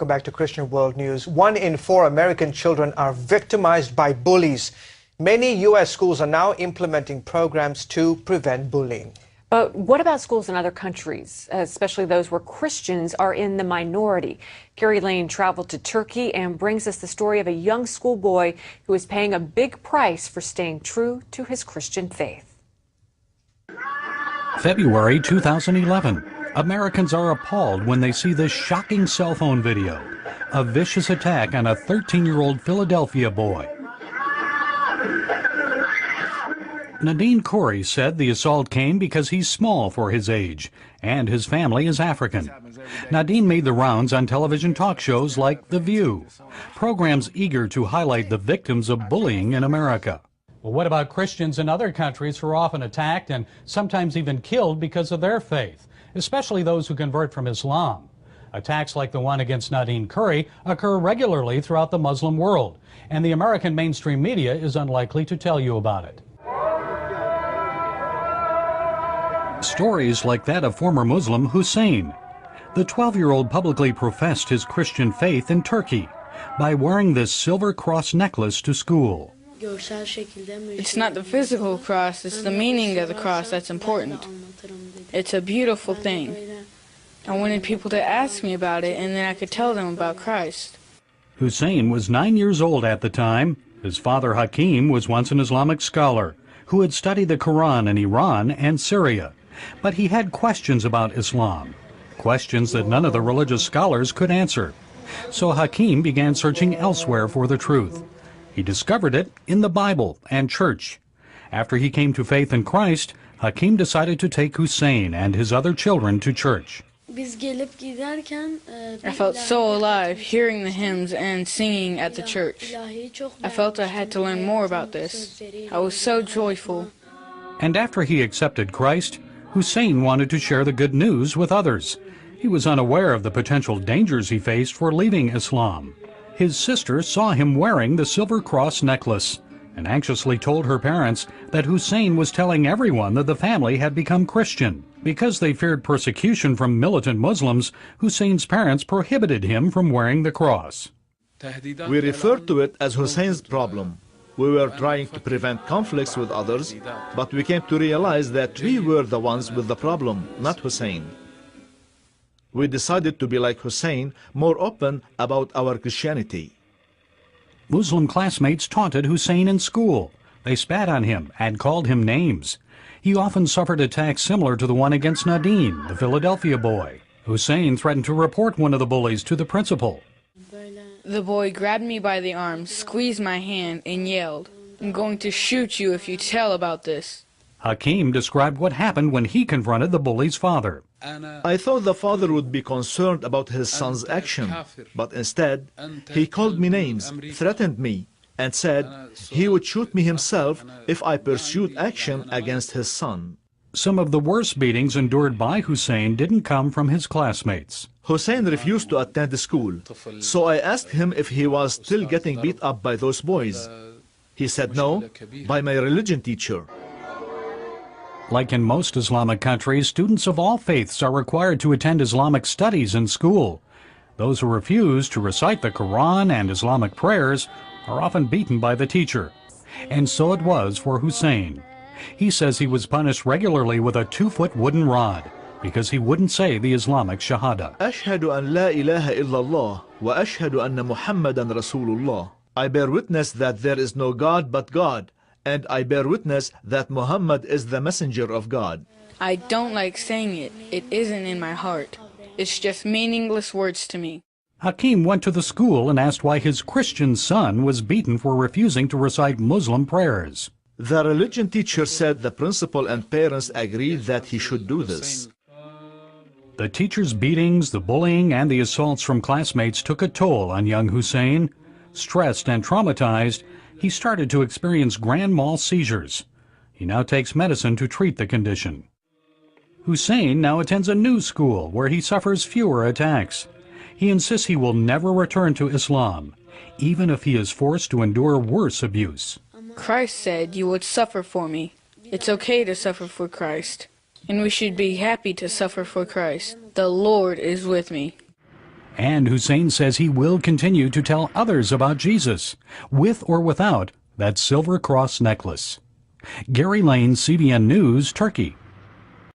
Go back to Christian World News. 1 in 4 American children are victimized by bullies. Many U.S. schools are now implementing programs to prevent bullying. But what about schools in other countries, especially those where Christians are in the minority? Gary Lane traveled to Turkey and brings us the story of a young schoolboy who is paying a big price for staying true to his Christian faith. February 2011. Americans are appalled when they see this shocking cell phone video. A vicious attack on a 13-year-old Philadelphia boy. Nadine Corey said the assault came because he's small for his age, and his family is African. Nadine made the rounds on television talk shows like The View, programs eager to highlight the victims of bullying in America. Well, what about Christians in other countries who are often attacked and sometimes even killed because of their faith, especially those who convert from Islam? Attacks like the one against Nadine Corey occur regularly throughout the Muslim world, and the American mainstream media is unlikely to tell you about it. Stories like that of former Muslim Hussein. The 12-year-old publicly professed his Christian faith in Turkey by wearing this silver cross necklace to school. It's not the physical cross, it's the meaning of the cross that's important. It's a beautiful thing. I wanted people to ask me about it, and then I could tell them about Christ. Hussein was 9 years old at the time. His father Hakim was once an Islamic scholar who had studied the Quran in Iran and Syria. But he had questions about Islam, questions that none of the religious scholars could answer. So Hakim began searching elsewhere for the truth. He discovered it in the Bible and church. After he came to faith in Christ, Hakim decided to take Hussein and his other children to church. I felt so alive hearing the hymns and singing at the church. I felt I had to learn more about this. I was so joyful. And after he accepted Christ, Hussein wanted to share the good news with others. He was unaware of the potential dangers he faced for leaving Islam. His sister saw him wearing the silver cross necklace and anxiously told her parents that Hussein was telling everyone that the family had become Christian. Because they feared persecution from militant Muslims, Hussein's parents prohibited him from wearing the cross. We referred to it as Hussein's problem. We were trying to prevent conflicts with others, but we came to realize that we were the ones with the problem, not Hussein. We decided to be like Hussein, more open about our Christianity. Muslim classmates taunted Hussein in school. They spat on him and called him names. He often suffered attacks similar to the one against Nadine, the Philadelphia boy. Hussein threatened to report one of the bullies to the principal. The boy grabbed me by the arm, squeezed my hand, and yelled, "I'm going to shoot you if you tell about this." Hakim described what happened when he confronted the bully's father. I thought the father would be concerned about his son's action, but instead, he called me names, threatened me, and said he would shoot me himself if I pursued action against his son. Some of the worst beatings endured by Hussein didn't come from his classmates. Hussein refused to attend school, so I asked him if he was still getting beat up by those boys. He said no, by my religion teacher. Like in most Islamic countries, students of all faiths are required to attend Islamic studies in school. Those who refuse to recite the Quran and Islamic prayers are often beaten by the teacher. And so it was for Hussein. He says he was punished regularly with a 2-foot wooden rod because he wouldn't say the Islamic Shahada. أشهد أن لا إله إلا الله وأشهد أن محمدا رسول الله. I bear witness that there is no God but God, and I bear witness that Muhammad is the messenger of God. I don't like saying it. It isn't in my heart. It's just meaningless words to me. Hakim went to the school and asked why his Christian son was beaten for refusing to recite Muslim prayers. The religion teacher said the principal and parents agreed that he should do this. The teacher's beatings, the bullying, and the assaults from classmates took a toll on young Hussein. Stressed and traumatized, he started to experience grand mal seizures. He now takes medicine to treat the condition. Hussein now attends a new school where he suffers fewer attacks. He insists he will never return to Islam, even if he is forced to endure worse abuse. Christ said you would suffer for me. It's okay to suffer for Christ, and we should be happy to suffer for Christ. The Lord is with me. And Hussein says he will continue to tell others about Jesus, with or without that silver cross necklace. Gary Lane, CBN News, Turkey.